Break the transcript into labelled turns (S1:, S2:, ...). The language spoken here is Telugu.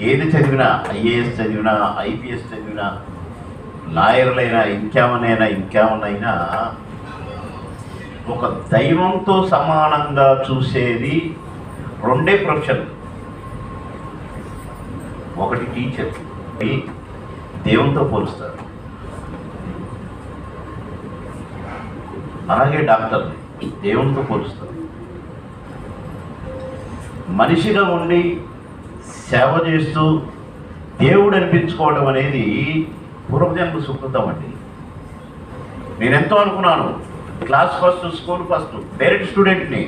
S1: ఏది చదివినా, ఐఏఎస్ చదివినా, ఐపీఎస్ చదివినా, లాయర్లైనా, ఇంకేమనైనా ఒక దైవంతో సమానంగా చూసేది రెండే ప్రొఫెషన్. ఒకటి టీచర్, దేవునితో పోలుస్తారు. అలాగే డాక్టర్ దేవునితో పోలుస్తారు. మనిషిగా ఉండి సేవ చేస్తూ దేవుడు అనిపించుకోవడం అనేది పూర్వజన్మ సుకృతం అండి. నేనెంతో అనుకున్నాను, class first, school first, parent స్టూడెంట్ని.